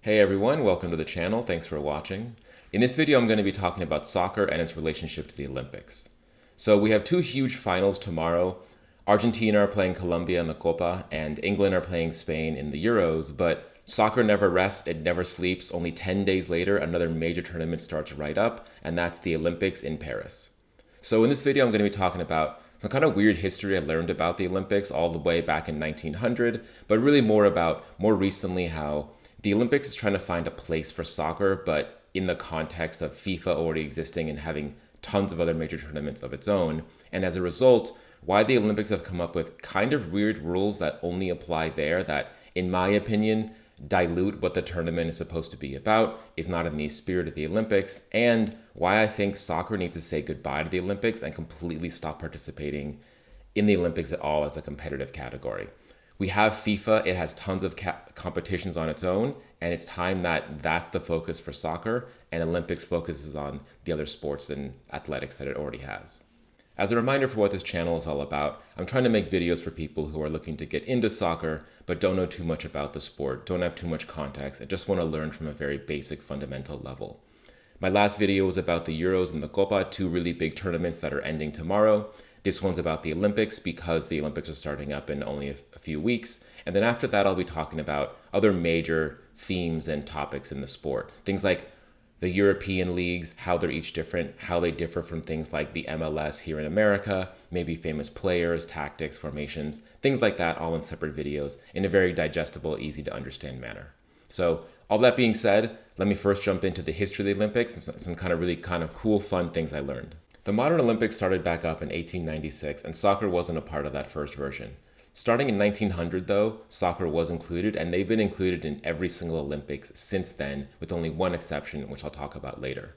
Hey everyone, welcome to the channel. Thanks for watching. In this video, I'm going to be talking about soccer and its relationship to the Olympics. So we have two huge finals tomorrow. Argentina are playing Colombia in the Copa, and England are playing Spain in the Euros, but soccer never rests, it never sleeps. Only 10 days later, another major tournament starts right up, and that's the Olympics in Paris. So in this video, I'm going to be talking about some kind of weird history I learned about the Olympics all the way back in 1900, but really more recently how the Olympics is trying to find a place for soccer, but in the context of FIFA already existing and having tons of other major tournaments of its own. And as a result, why the Olympics have come up with kind of weird rules that only apply there that, in my opinion, dilute what the tournament is supposed to be about, is not in the spirit of the Olympics, and why I think soccer needs to say goodbye to the Olympics and completely stop participating in the Olympics at all as a competitive category. We have FIFA, it has tons of competitions on its own, and it's time that that's the focus for soccer, and Olympics focuses on the other sports and athletics that it already has. As a reminder for what this channel is all about, I'm trying to make videos for people who are looking to get into soccer, but don't know too much about the sport, don't have too much context, and just want to learn from a very basic fundamental level. My last video was about the Euros and the Copa, two really big tournaments that are ending tomorrow. This one's about the Olympics because the Olympics are starting up in only a few weeks. And then after that, I'll be talking about other major themes and topics in the sport. Things like the European leagues, how they're each different, how they differ from things like the MLS here in America, maybe famous players, tactics, formations, things like that, all in separate videos in a very digestible, easy to understand manner. So all that being said, let me first jump into the history of the Olympics, some kind of cool, fun things I learned. The modern Olympics started back up in 1896, and soccer wasn't a part of that first version. Starting in 1900, though, soccer was included, and they've been included in every single Olympics since then, with only one exception, which I'll talk about later.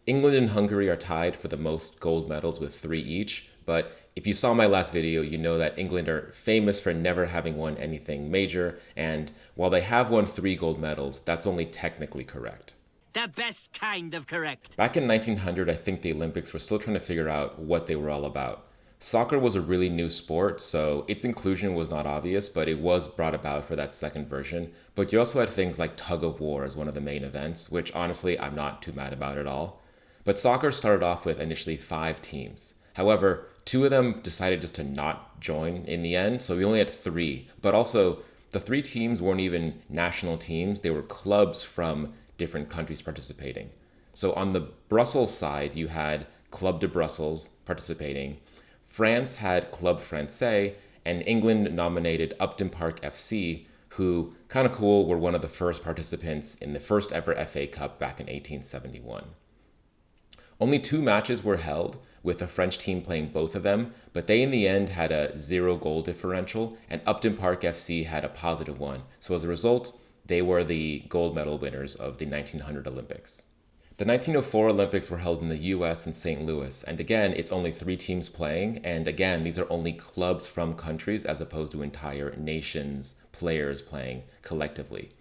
England and Hungary are tied for the most gold medals with 3 each, but if you saw my last video, you know that England are famous for never having won anything major, and while they have won 3 gold medals, that's only technically correct. The best kind of correct. Back in 1900, I think the Olympics were still trying to figure out what they were all about. Soccer was a really new sport, so its inclusion was not obvious, but it was brought about for that second version. But you also had things like tug of war as one of the main events, which honestly I'm not too mad about at all. But soccer started off with initially 5 teams. However, 2 of them decided just to not join in the end, so we only had 3. But also, the 3 teams weren't even national teams, they were clubs from different countries participating. So on the Brussels side, you had Club de Brussels participating. France had Club Français, and England nominated Upton Park FC, who, kind of cool, were one of the first participants in the first ever FA Cup back in 1871. Only 2 matches were held, with the French team playing both of them, but they in the end had a 0 goal differential, and Upton Park FC had a positive one. So as a result, they were the gold medal winners of the 1900 Olympics. The 1904 Olympics were held in the US in St. Louis, and again, it's only 3 teams playing, and again, these are only clubs from countries as opposed to entire nations, players playing collectively.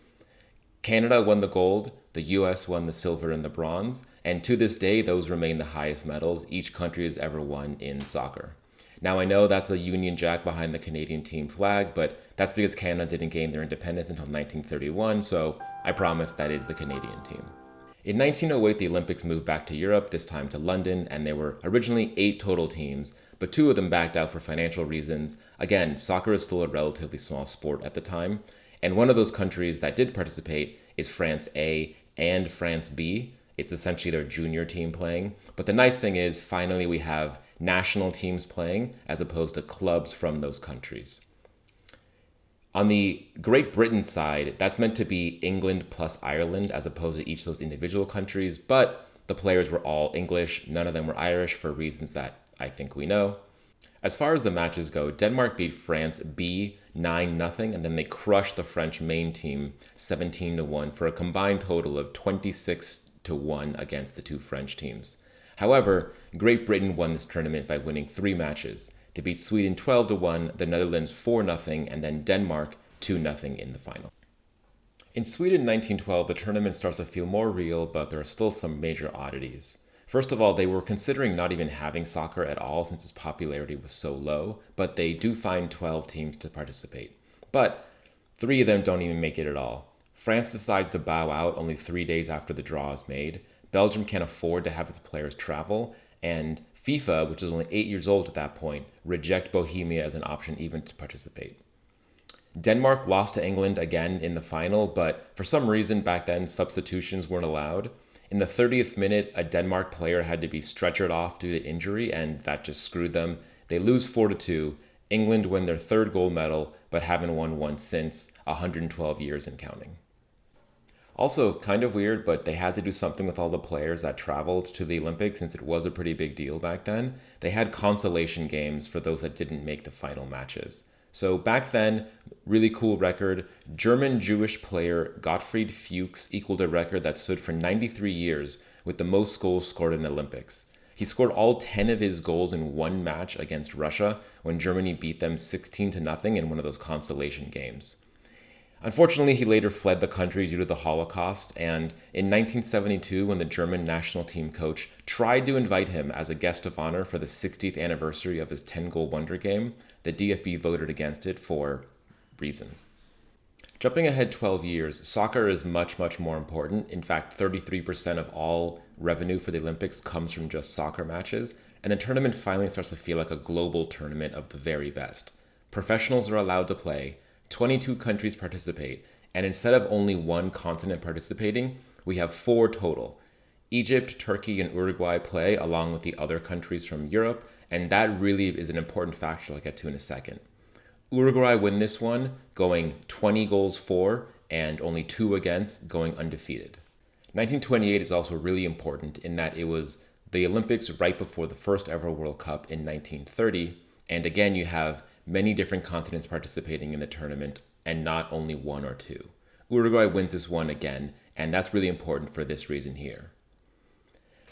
Canada won the gold, the US won the silver and the bronze, and to this day, those remain the highest medals each country has ever won in soccer. Now, I know that's a Union Jack behind the Canadian team flag, but that's because Canada didn't gain their independence until 1931, so I promise that is the Canadian team. In 1908, the Olympics moved back to Europe, this time to London, and there were originally 8 total teams, but 2 of them backed out for financial reasons. Again, soccer is still a relatively small sport at the time, and one of those countries that did participate is France A and France B. It's essentially their junior team playing. But the nice thing is, finally, we have national teams playing as opposed to clubs from those countries. On the Great Britain side, that's meant to be England plus Ireland as opposed to each of those individual countries, but the players were all English. None of them were Irish for reasons that I think we know. As far as the matches go, Denmark beat France B 9-0, and then they crushed the French main team 17-1 for a combined total of 26-1 against the 2 French teams. However, Great Britain won this tournament by winning 3 matches. They beat Sweden 12-1, the Netherlands 4-0, and then Denmark 2-0 in the final. In Sweden in 1912, the tournament starts to feel more real, but there are still some major oddities. First of all, they were considering not even having soccer at all since its popularity was so low, but they do find 12 teams to participate. But 3 of them don't even make it at all. France decides to bow out only 3 days after the draw is made. Belgium can't afford to have its players travel, and FIFA, which is only 8 years old at that point, reject Bohemia as an option even to participate. Denmark lost to England again in the final, but for some reason back then substitutions weren't allowed. In the 30th minute, a Denmark player had to be stretchered off due to injury, and that just screwed them. They lose 4-2. England win their third gold medal, but haven't won one since, 112 years and counting. Also, kind of weird, but they had to do something with all the players that traveled to the Olympics since it was a pretty big deal back then. They had consolation games for those that didn't make the final matches. So back then, really cool record. German Jewish player Gottfried Fuchs equaled a record that stood for 93 years with the most goals scored in the Olympics. He scored all 10 of his goals in one match against Russia when Germany beat them 16-0 in one of those consolation games. Unfortunately, he later fled the country due to the Holocaust, and in 1972, when the German national team coach tried to invite him as a guest of honor for the 60th anniversary of his 10-goal wonder game, the DFB voted against it for reasons. Jumping ahead 12 years, soccer is much, much more important. In fact, 33% of all revenue for the Olympics comes from just soccer matches, and the tournament finally starts to feel like a global tournament of the very best. Professionals are allowed to play, 22 countries participate, and instead of only one continent participating, we have 4 total. Egypt, Turkey, and Uruguay play along with the other countries from Europe, and that really is an important factor I'll get to in a second. Uruguay win this one, going 20 goals for and only 2 against, going undefeated. 1928 is also really important in that it was the Olympics right before the first ever World Cup in 1930, and again you have many different continents participating in the tournament and not only 1 or 2. Uruguay wins this one again, and that's really important for this reason here.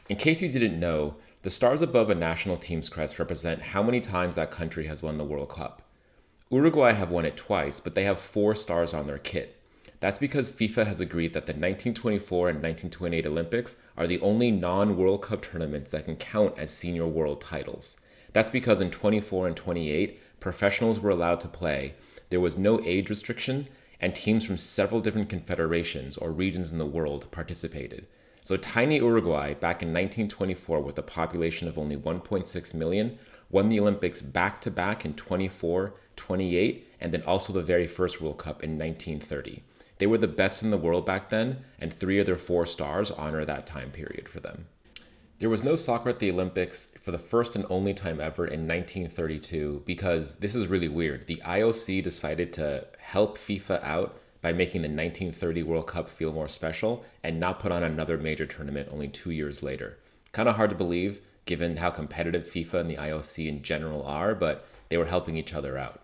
In case you didn't know, the stars above a national team's crest represent how many times that country has won the World Cup. Uruguay have won it twice, but they have 4 stars on their kit. That's because FIFA has agreed that the 1924 and 1928 Olympics are the only non-World Cup tournaments that can count as senior world titles. That's because in 24 and 28, professionals were allowed to play, there was no age restriction, and teams from several different confederations or regions in the world participated. So tiny Uruguay, back in 1924 with a population of only 1.6 million, won the Olympics back-to-back in 24, 28, and then also the very first World Cup in 1930. They were the best in the world back then, and 3 of their 4 stars honor that time period for them. There was no soccer at the Olympics for the first and only time ever in 1932 because this is really weird. The IOC decided to help FIFA out by making the 1930 World Cup feel more special and not put on another major tournament only 2 years later. Kind of hard to believe given how competitive FIFA and the IOC in general are, but they were helping each other out.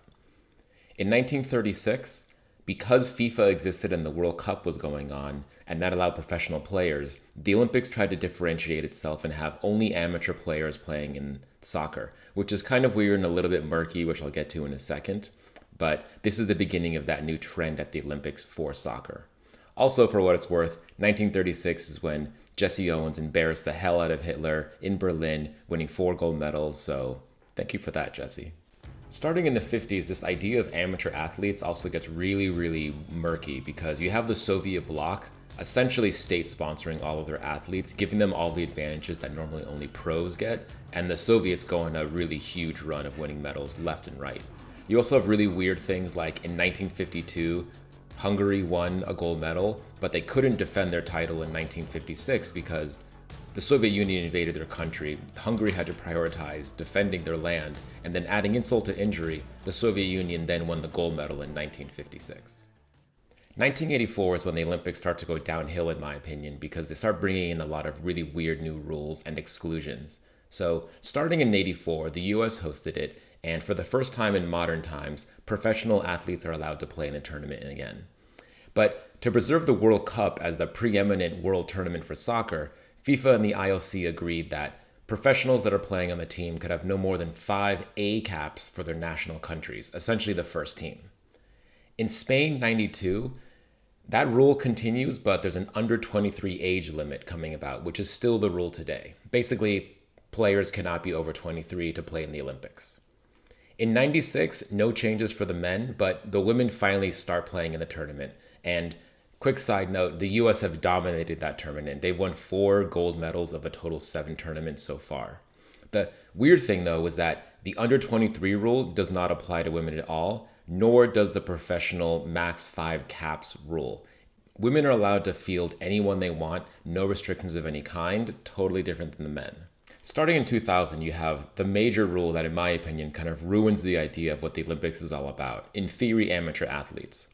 In 1936, because FIFA existed and the World Cup was going on, and that allowed professional players, the Olympics tried to differentiate itself and have only amateur players playing in soccer, which is kind of weird and a little bit murky, which I'll get to in a second. But this is the beginning of that new trend at the Olympics for soccer. Also, for what it's worth, 1936 is when Jesse Owens embarrassed the hell out of Hitler in Berlin, winning 4 gold medals, so thank you for that, Jesse. Starting in the 50s, this idea of amateur athletes also gets really, really murky because you have the Soviet bloc essentially state sponsoring all of their athletes, giving them all the advantages that normally only pros get, and the Soviets go on a really huge run of winning medals left and right. You also have really weird things like in 1952, Hungary won a gold medal, but they couldn't defend their title in 1956 because the Soviet Union invaded their country. Hungary had to prioritize defending their land, and then adding insult to injury, the Soviet Union then won the gold medal in 1956. 1984 is when the Olympics start to go downhill, in my opinion, because they start bringing in a lot of really weird new rules and exclusions. So, starting in 84, the US hosted it, and for the first time in modern times, professional athletes are allowed to play in the tournament again. But to preserve the World Cup as the preeminent world tournament for soccer, FIFA and the IOC agreed that professionals that are playing on the team could have no more than 5 A caps for their national countries, essentially the first team. In Spain 92, that rule continues, but there's an under 23 age limit coming about, which is still the rule today. Basically, players cannot be over 23 to play in the Olympics. In 96, no changes for the men, but the women finally start playing in the tournament. And Quick side note, the US have dominated that tournament. They've won 4 gold medals of a total 7 tournaments so far. The weird thing though was that the under 23 rule does not apply to women at all, nor does the professional max 5 caps rule. Women are allowed to field anyone they want, no restrictions of any kind, totally different than the men. Starting in 2000, you have the major rule that, in my opinion, kind of ruins the idea of what the Olympics is all about. In theory, amateur athletes.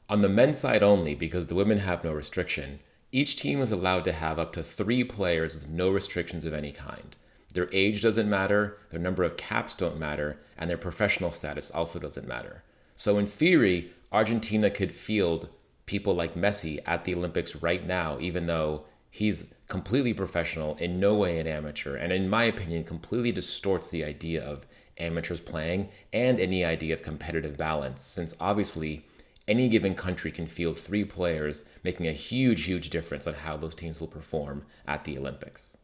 On the men's side only, because the women have no restriction, each team is allowed to have up to 3 players with no restrictions of any kind. Their age doesn't matter, their number of caps don't matter, and their professional status also doesn't matter. So in theory, Argentina could field people like Messi at the Olympics right now, even though he's completely professional, in no way an amateur, and in my opinion, completely distorts the idea of amateurs playing and any idea of competitive balance, since obviously any given country can field 3 players, making a huge difference on how those teams will perform at the Olympics.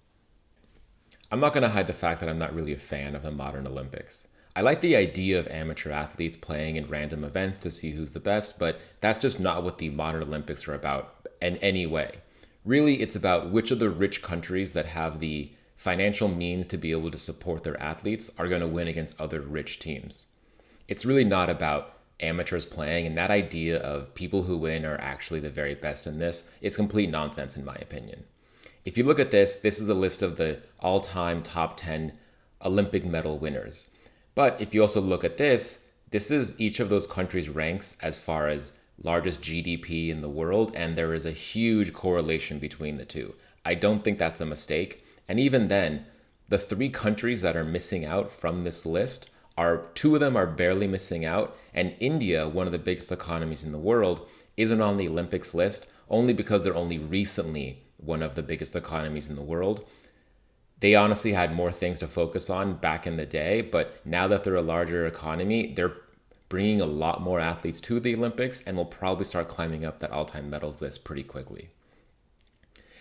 I'm not going to hide the fact that I'm not really a fan of the modern Olympics. I like the idea of amateur athletes playing in random events to see who's the best, but that's just not what the modern Olympics are about in any way. Really, it's about which of the rich countries that have the financial means to be able to support their athletes are going to win against other rich teams. It's really not about amateurs playing, and that idea of people who win are actually the very best in this is complete nonsense in my opinion. If you look at this is a list of the all-time top 10 Olympic medal winners. But if you also look at this is each of those countries' ranks as far as largest GDP in the world, and there is a huge correlation between the two. I don't think that's a mistake. And even then, the 3 countries that are missing out from this list are 2 of them are barely missing out, and India, one of the biggest economies in the world, isn't on the Olympics list only because they're only recently one of the biggest economies in the world. They honestly had more things to focus on back in the day, but now that they're a larger economy, they're bringing a lot more athletes to the Olympics and will probably start climbing up that all-time medals list pretty quickly.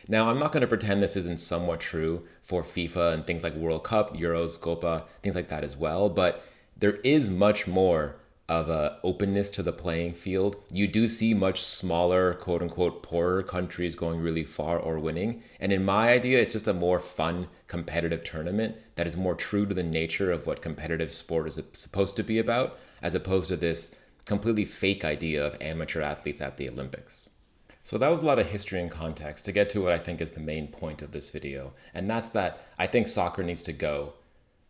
Now, I'm not going to pretend this isn't somewhat true for FIFA and things like World Cup, Euros, Copa, things like that as well, but there is much more of a openness to the playing field. You do see much smaller, quote unquote, poorer countries going really far or winning. And in my idea, it's just a more fun, competitive tournament that is more true to the nature of what competitive sport is supposed to be about, as opposed to this completely fake idea of amateur athletes at the Olympics. So that was a lot of history and context to get to what I think is the main point of this video. And that's that I think soccer needs to go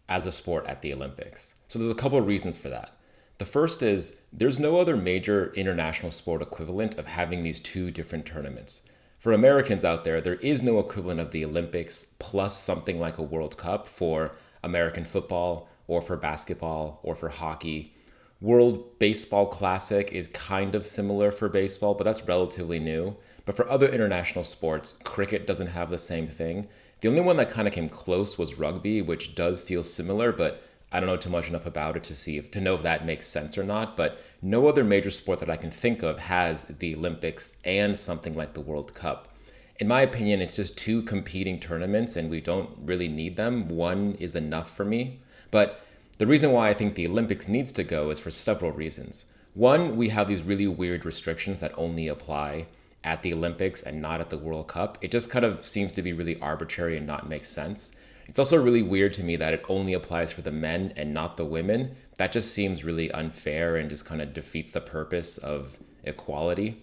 as a sport at the Olympics. So there's a couple of reasons for that. The first is there's no other major international sport equivalent of having these 2 different tournaments. For Americans out there, there is no equivalent of the Olympics plus something like a World Cup for American football or for basketball or for hockey. World Baseball Classic is kind of similar for baseball, but that's relatively new. But for other international sports, cricket doesn't have the same thing. The only one that kind of came close was rugby, which does feel similar, but I don't know too much enough about it to know if that makes sense or not. But no other major sport that I can think of has the Olympics and something like the World Cup. In my opinion, it's just 2 competing tournaments and we don't really need them. One is enough for me. But the reason why I think the Olympics needs to go is for several reasons. One, we have these really weird restrictions that only apply at the Olympics and not at the World Cup. It just kind of seems to be really arbitrary and not make sense. It's also really weird to me that it only applies for the men and not the women. That just seems really unfair and just kind of defeats the purpose of equality.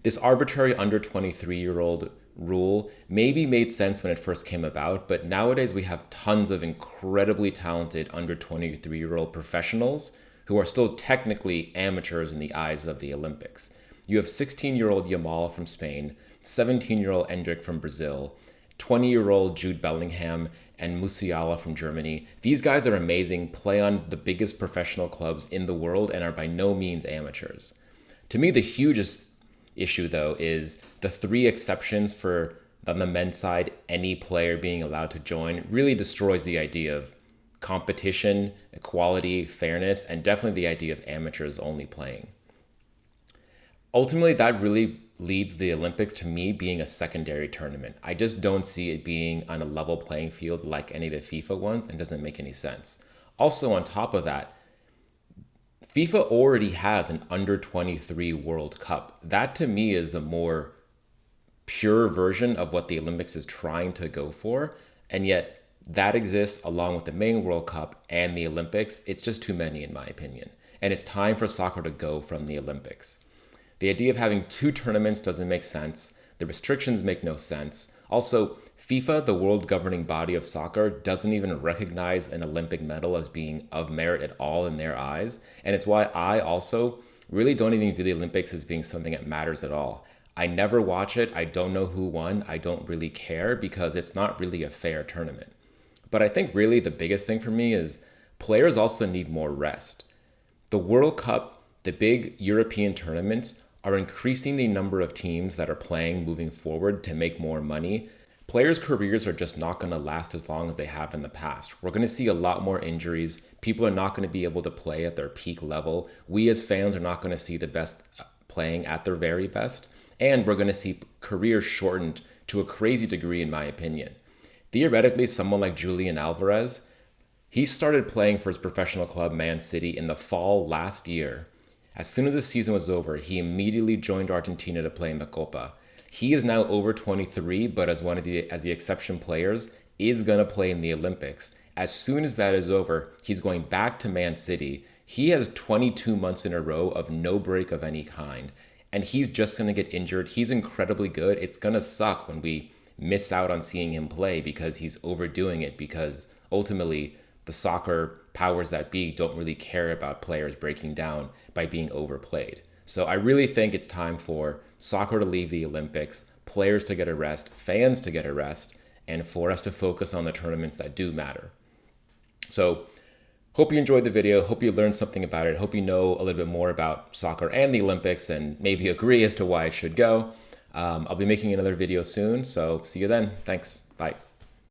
This arbitrary under 23-year-old rule maybe made sense when it first came about, but nowadays we have tons of incredibly talented under 23-year-old professionals who are still technically amateurs in the eyes of the Olympics. You have 16-year-old Yamal from Spain, 17-year-old Endrick from Brazil, 20-year-old Jude Bellingham and Musiala from Germany. These guys are amazing, play on the biggest professional clubs in the world, and are by no means amateurs. To me, the hugest issue, though, is the 3 exceptions for, on the men's side, any player being allowed to join really destroys the idea of competition, equality, fairness, and definitely the idea of amateurs only playing. Ultimately, that really leads the Olympics to me being a secondary tournament. I just don't see it being on a level playing field like any of the FIFA ones, and doesn't make any sense. Also, on top of that, FIFA already has an under 23 World Cup. That to me is the more pure version of what the Olympics is trying to go for. And yet that exists along with the main World Cup and the Olympics. It's just too many, in my opinion. And it's time for soccer to go from the Olympics. The idea of having two tournaments doesn't make sense. The restrictions make no sense. Also, FIFA, the world governing body of soccer, doesn't even recognize an Olympic medal as being of merit at all in their eyes. And it's why I also really don't even view the Olympics as being something that matters at all. I never watch it. I don't know who won. I don't really care because it's not really a fair tournament. But I think really the biggest thing for me is players also need more rest. The World Cup, the big European tournaments, are increasing the number of teams that are playing moving forward to make more money. Players' careers are just not going to last as long as they have in the past. We're going to see a lot more injuries. People are not going to be able to play at their peak level. We as fans are not going to see the best playing at their very best. And we're going to see careers shortened to a crazy degree, in my opinion. Theoretically, someone like Julian Alvarez, he started playing for his professional club, Man City, in the fall last year. As soon as the season was over, he immediately joined Argentina to play in the Copa. He is now over 23, but as the exception players, is going to play in the Olympics. As soon as that is over, he's going back to Man City. He has 22 months in a row of no break of any kind, and he's just going to get injured. He's incredibly good. It's going to suck when we miss out on seeing him play because he's overdoing it, because ultimately the soccer powers that be don't really care about players breaking down by being overplayed. So I really think it's time for soccer to leave the Olympics, players to get a rest, fans to get a rest, and for us to focus on the tournaments that do matter. So hope you enjoyed the video. Hope you learned something about it. Hope you know a little bit more about soccer and the Olympics and maybe agree as to why it should go. I'll be making another video soon, so see you then. Thanks. Bye.